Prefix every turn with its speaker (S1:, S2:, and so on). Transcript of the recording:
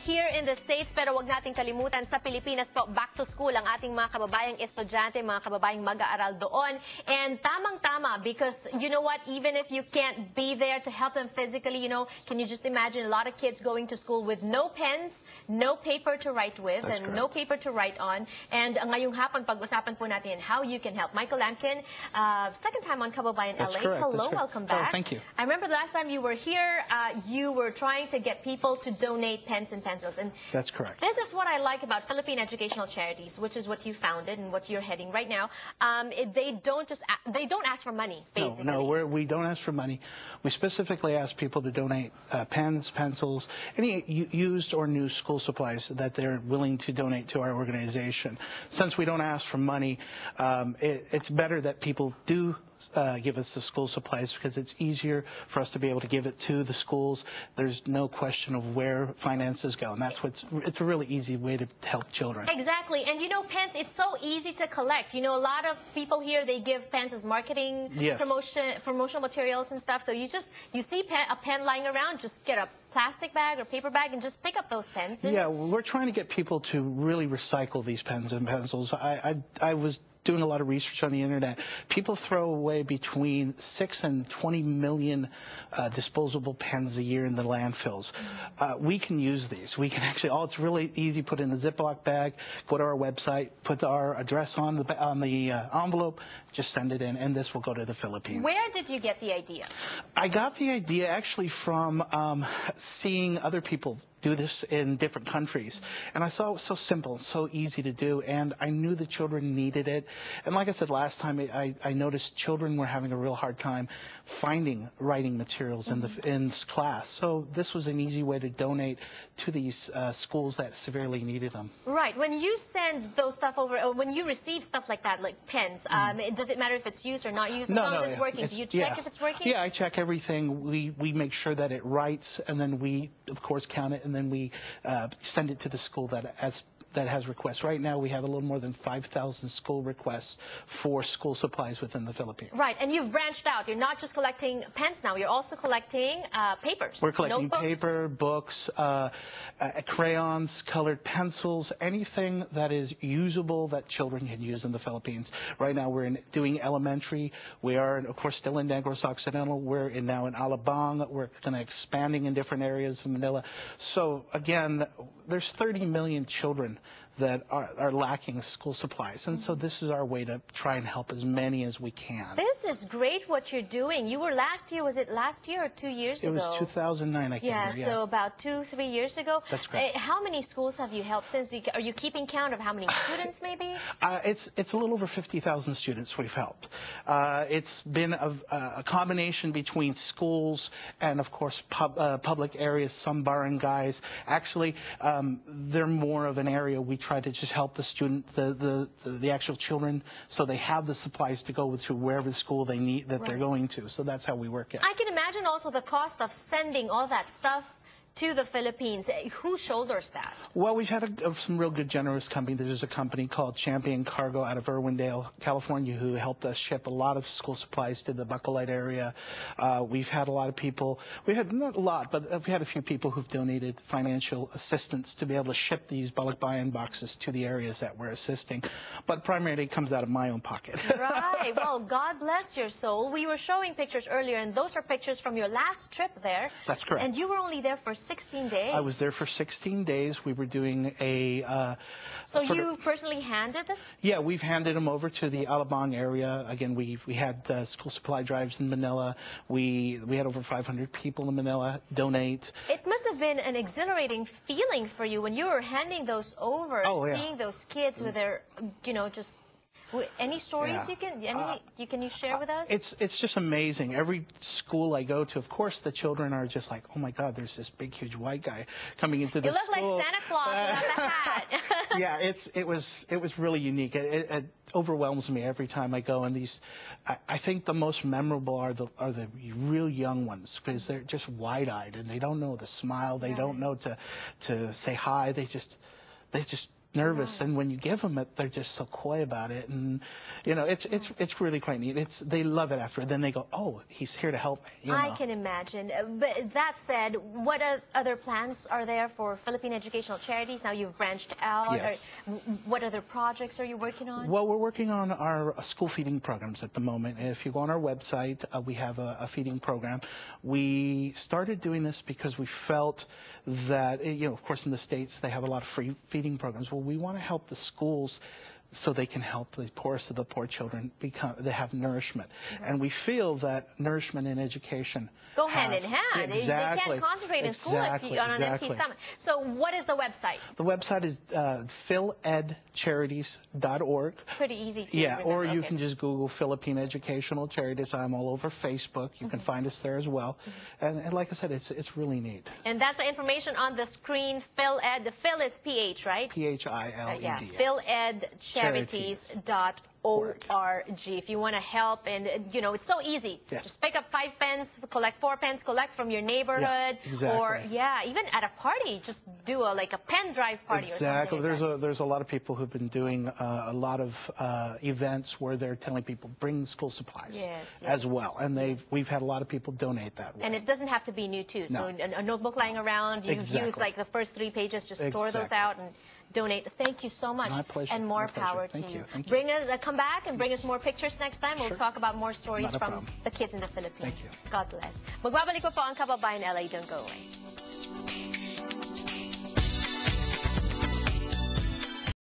S1: here in the States, pero wag nating kalimutan sa Pilipinas po, back to school ang ating mga kababayang estudyante, mga kababayang mag-aaral doon. And tamang-tama, because you know what, even if you can't be there to help them physically, you know, can you just imagine a lot of kids going to school with no pens, no paper to write with,
S2: That's
S1: and
S2: correct.
S1: no paper to write on. And ngayong hapon, pag-usapan po natin how you can help. Michael Lampkin, second time on Kababayan
S2: That's
S1: LA.
S2: correct.
S1: Hello,
S2: That's correct.
S1: welcome back.
S2: Oh, thank you.
S1: I remember the last time you were here, you were trying to get people to donate pens and pencils. And
S2: that's correct.
S1: this is what I like about Philippine Educational Charities, which is what you founded and what you're heading right now. They don't ask for money, basically.
S2: No, we don't ask for money. We specifically ask people to donate pens, pencils, any used or new school supplies that they're willing to donate to our organization. Since we don't ask for money, it's better that people do give us the school supplies, because it's easier for us to be able to give it to the schools. There's no question of where finances go, and it's a really easy way to help children.
S1: Exactly. And you know, pens, it's so easy to collect. You know, a lot of people here, they give pens as marketing,
S2: yes,
S1: promotional materials and stuff. So you see a pen lying around, just get a plastic bag or paper bag and just pick up those pens.
S2: Yeah, we're trying to get people to really recycle these pens and pencils. I was doing a lot of research on the internet. People throw away between 6 and 20 million disposable pens a year in the landfills. We can use these. We can actually, it's really easy. Put in a Ziploc bag, go to our website, put our address on the envelope, just send it in, and this will go to the Philippines.
S1: Where did you get the idea?
S2: I got the idea actually from seeing other people do this in different countries, and I saw it was so simple, so easy to do, and I knew the children needed it. And like I said last time, I noticed children were having a real hard time finding writing materials in class. So this was an easy way to donate to these schools that severely needed them.
S1: Right. When you send those stuff over, or when you receive stuff like that, like pens, does it matter if it's used or not used? As long as it's working, do you check if it's working?
S2: Yeah, I check everything. We make sure that it writes, and then we, of course, count it, and then we send it to the school that has requests. Right now, we have a little more than 5,000 school requests for school supplies within the Philippines.
S1: Right, and you've branched out. You're not just collecting pens now. You're also collecting papers.
S2: We're collecting
S1: notebooks.
S2: paper, books, crayons, colored pencils, anything that is usable that children can use in the Philippines. Right now, we're doing elementary. We are, of course, still in Negros Occidental. We're now in Alabang. We're kind of expanding in different areas of Manila. So, again, there's 30 million children that are lacking school supplies, and so this is our way to try and help as many as we can.
S1: This is great what you're doing. You were last year, was it last year or 2 years ago?
S2: It was 2009, I came here, yeah.
S1: So about 2-3 years ago.
S2: That's correct.
S1: How many schools have you helped since? Are you keeping count of how many students maybe?
S2: It's a little over 50,000 students we've helped. It's been a combination between schools and, of course, public areas, some barangays. Actually, they're more of an area we try to just help the student, the actual children, so they have the supplies to go to wherever school they need that they're going to. So that's how we work it.
S1: I can imagine also the cost of sending all that stuff to the Philippines. Who shoulders that?
S2: Well, we've had some real good, generous companies. There's a company called Champion Cargo out of Irwindale, California, who helped us ship a lot of school supplies to the Bacolod area. We've had a lot of people. We've had not a lot, but we've had a few people who've donated financial assistance to be able to ship these Balikbayan boxes to the areas that we're assisting. But primarily, it comes out of my own pocket.
S1: Right. Well, God bless your soul. We were showing pictures earlier, and those are pictures from your last trip there.
S2: That's correct.
S1: And you were only there for 16 days.
S2: I was there for 16 days. We were doing
S1: So you personally handed this?
S2: Yeah, we've handed them over to the Alabang area. Again, we had school supply drives in Manila. We had over 500 people in Manila donate.
S1: It must have been an exhilarating feeling for you when you were handing those over, seeing those kids with their, just... Any stories you can share with us?
S2: It's just amazing. Every school I go to, of course, the children are just like, oh my God, there's this big, huge white guy coming into the school.
S1: You look like Santa Claus without the hat.
S2: Yeah, it was really unique. It overwhelms me every time I go. And I think the most memorable are the real young ones, because they're just wide-eyed and they don't know to smile. They don't know to say hi. They just nervous, and when you give them it, they're just so coy about it, and you know, it's really quite neat. They love it after. Then they go, oh, he's here to help me. You know?
S1: I can imagine. But that said, what other plans are there for Philippine Educational Charities? Now you've branched out.
S2: Yes.
S1: What other projects are you working on?
S2: Well, we're working on our school feeding programs at the moment. If you go on our website, we have a feeding program. We started doing this because we felt that, you know, of course, in the States, they have a lot of free feeding programs. Well, we want to help the schools so they can help the poorest of the poor children they have nourishment. And we feel that nourishment and education
S1: go hand in hand.
S2: Exactly.
S1: They can't concentrate in school if you're on an empty stomach. So what is the website?
S2: The website is philedcharities.org.
S1: Pretty easy to
S2: Yeah,
S1: remember.
S2: or you can just Google Philippine Educational Charities. I'm all over Facebook. You can find us there as well. And like I said, it's really neat.
S1: And that's the information on the screen. PhilEd. The Phil is PH, right?
S2: PHILED.
S1: Yeah. PhilEdCharities.org. If you want to help, and you know, it's so easy.
S2: Yes.
S1: Just pick up 5 pens, collect 4 pens, collect from your neighborhood,
S2: exactly.
S1: or even at a party, just do like a pen drive party or something.
S2: Exactly. There's a lot of people who've been doing a lot of events where they're telling people bring school supplies as well, and we've had a lot of people donate that way.
S1: And it doesn't have to be new too.
S2: No.
S1: So a notebook lying around, you use like the first 3 pages, just store those out and donate. Thank you so much.
S2: My pleasure.
S1: And more
S2: My pleasure.
S1: power
S2: Thank
S1: to
S2: you. Thank you.
S1: Bring us, come back and bring us more pictures next time. We'll talk about more stories
S2: Not a
S1: from
S2: problem.
S1: the kids in the Philippines.
S2: Thank you.
S1: God bless. Magbabalik po ang Kababayan LA. Don't go away.